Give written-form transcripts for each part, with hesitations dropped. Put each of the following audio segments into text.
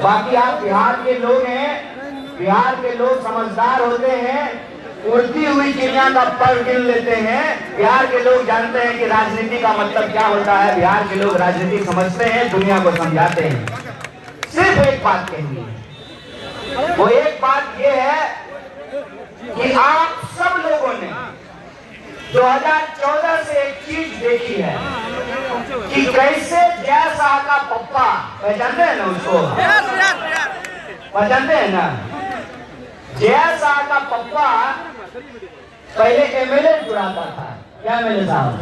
बाकी आप बिहार के लोग हैं, बिहार के लोग समझदार होते हैं, उड़ती हुई चिड़िया का पर गिन लेते हैं। बिहार के लोग जानते हैं कि राजनीति का मतलब क्या होता है। बिहार के लोग राजनीति समझते हैं, दुनिया को समझाते हैं। सिर्फ एक बात कहेंगे, वो एक बात ये है कि आप सब लोगों ने 2014 से एक चीज देखी है कि कैसे जय शाह का पप्पा, पहचानते हैं ना उसको, पहचानते हैं ना, जय शाह का पप्पा पहले एमएलए चुराता था। क्या एमएलए साहब?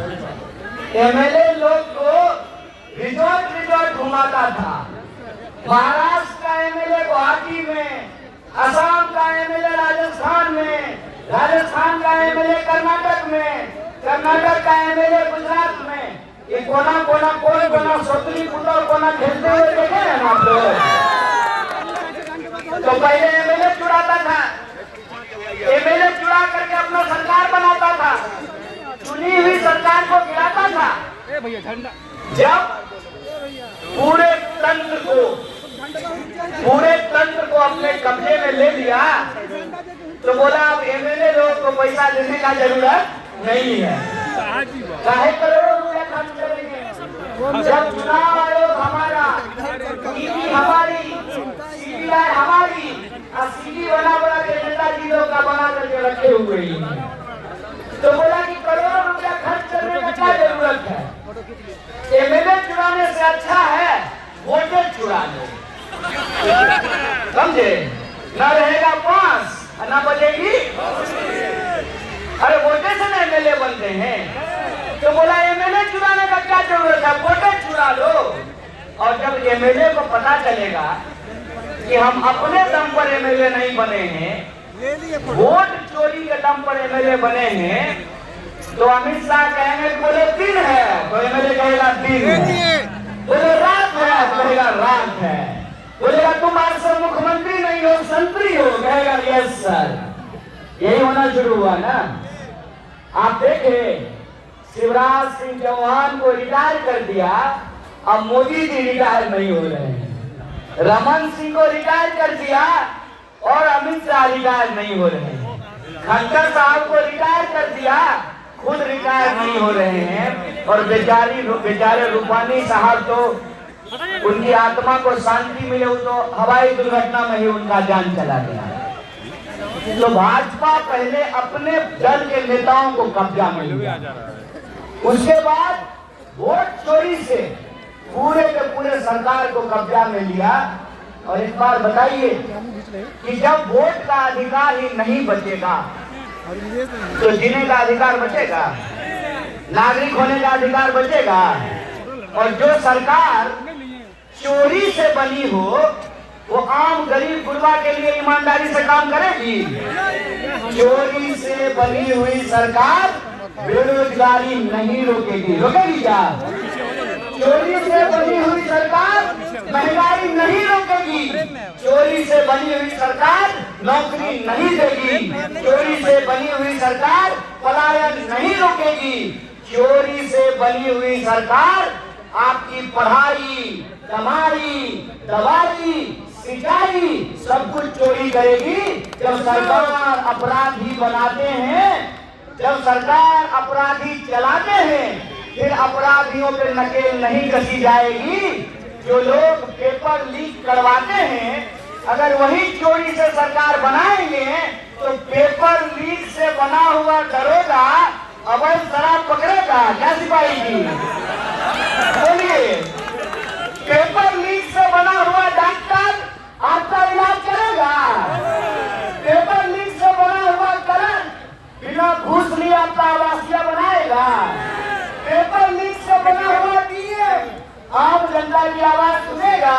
एमएलए लोग को रिजॉर्ट घुमाता था। महाराष्ट्र का एमएलए गुवाहाटी में, असम का एमएलए राजस्थान में, राजस्थान का एमएलए कर्नाटक में, कर्नाटक का एमएलए गुजरात में। ये कोना सोतली पुतल कोना खेलते हुए देखे हैं ना आप लोग। तो पहले एमएलए चुराता था, एमएलए चुरा करके अपना सरकार बनाता था, चुनी हुई सरकार को गिराता था। जब पूरे तंत्र को अपने कब्जे में ले लिया तो बोला अब एमएलए लोग को पैसा देने का जरूरत नहीं है। काहे करोड़ों रुपया खर्च करेंगे जब चुनाव आयोग हमारा, ईडी हमारी, सीबीआई हमारी, और सीडी बना के नेताजी लोग का बना करके रखे हुए ही। तो बोला कि करोड़ों रुपया खर्च करने का क्या जरूरत है, एमएलए चुराने से अच्छा है वोटें चुरा लो। समझे? न रहेगा पास न बजेगी। अरे वोटे से ना एमएलए बनते हैं। तो बोला एमएलए चुराने का क्या जरूरत है, वोटे चुरा लो। और जब एमएलए को पता चलेगा कि हम अपने दम पर एमएलए नहीं बने हैं, वोट चोरी के दम पर एमएलए बने हैं, तो अमित शाह कहेंगे बोले दिन है तो एमएलए कहेगा दिन है, बोले रात है कहेगा रात है, बोलेगा तुम आज से मुख्यमंत्री नहीं हो संतरी हो, कहेगा यस सर। यही होना शुरू हुआ ना। आप देखे शिवराज सिंह चौहान को रिटायर कर दिया, अब मोदी जी रिटायर नहीं हो रहे हैं। रमन सिंह को रिटायर कर दिया और अमित शाह रिटायर नहीं हो रहे हैं। खट्टर साहब को रिटायर कर दिया, खुद रिटायर नहीं हो रहे हैं। और बेचारे रूपानी साहब तो उनकी आत्मा को शांति मिले, तो हवाई दुर्घटना में ही उनका जान चला गया। तो भाजपा पहले अपने दल के नेताओं को कब्जा में लिया, उसके बाद वोट चोरी से पूरे के पूरे सरकार को कब्जा में लिया। और एक बार बताइए कि जब वोट का अधिकार ही नहीं बचेगा तो जीने का अधिकार बचेगा, नागरिक होने का अधिकार बचेगा। और जो सरकार चोरी से बनी हो वो आम गरीब गुरबा के लिए ईमानदारी से काम करेगी? चोरी से बनी हुई सरकार बेरोजगारी नहीं रोकेगी, रोकेगी क्या? चोरी से बनी हुई सरकार महंगाई नहीं रोकेगी, चोरी से बनी हुई सरकार नौकरी नहीं देगी, चोरी से बनी हुई सरकार पलायन नहीं रोकेगी, चोरी से बनी हुई सरकार आपकी पढ़ाई, कमाई, दवाई, सिंचाई सब कुछ चोरी करेगी। जब सरकार अपराधी बनाते हैं, जब सरकार अपराधी चलाते हैं, फिर अपराधियों पे नकेल नहीं कसी जाएगी। जो लोग पेपर लीक करवाते हैं, अगर वही चोरी से सरकार बनाएंगे तो पेपर लीक से बना हुआ दरोगा अवैध शराब पकड़ेगा क्या सिपाही जी? बोलिए, पेपर लीक से बना हुआ डॉक्टर आपका इलाज करेगा? पेपर लीक से बना हुआ करंट बिना घूस लिए आपका आवासीय बनाएगा? पेपर लीक से बना हुआ डीएम आम जनता की आवाज सुनेगा?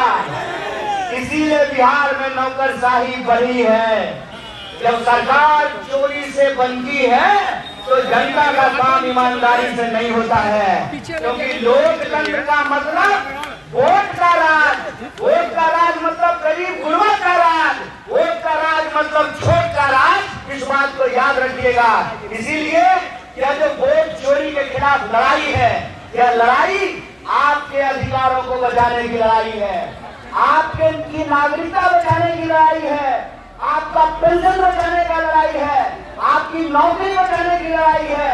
इसीलिए बिहार में नौकरशाही बढ़ी है। जब सरकार चोरी से बनती है तो जनता का काम ईमानदारी से नहीं होता है, क्योंकि लोकतंत्र का मतलब वोट का राज, वोट का राज मतलब गरीब गुरबा का राज, वोट का राज मतलब छोट का राज। इस बात को याद रखिएगा। इसीलिए यह जो वोट चोरी के खिलाफ लड़ाई है, यह लड़ाई आपके अधिकारों को बचाने की लड़ाई है, आपके नागरिकता बचाने की लड़ाई है, आपका पेंशन बचाने का लड़ाई है, आपकी नौकरी बचाने की लड़ाई है,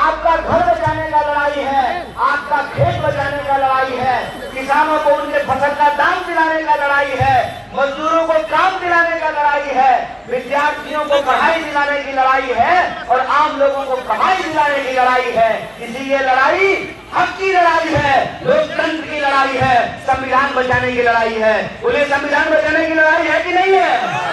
आपका घर बचाने का लड़ाई है, आपका खेत बचाने का लड़ाई है, किसानों को उनके फसल का दाम दिलाने का लड़ाई है, मजदूरों को काम दिलाने का लड़ाई है, विद्यार्थियों को पढ़ाई दिलाने की लड़ाई है और आम लोगों को कमाई दिलाने की लड़ाई है। इसी ये लड़ाई हक की लड़ाई है, लोकतंत्र की लड़ाई है, संविधान बचाने की लड़ाई है। बोले संविधान बचाने की लड़ाई है कि नहीं है?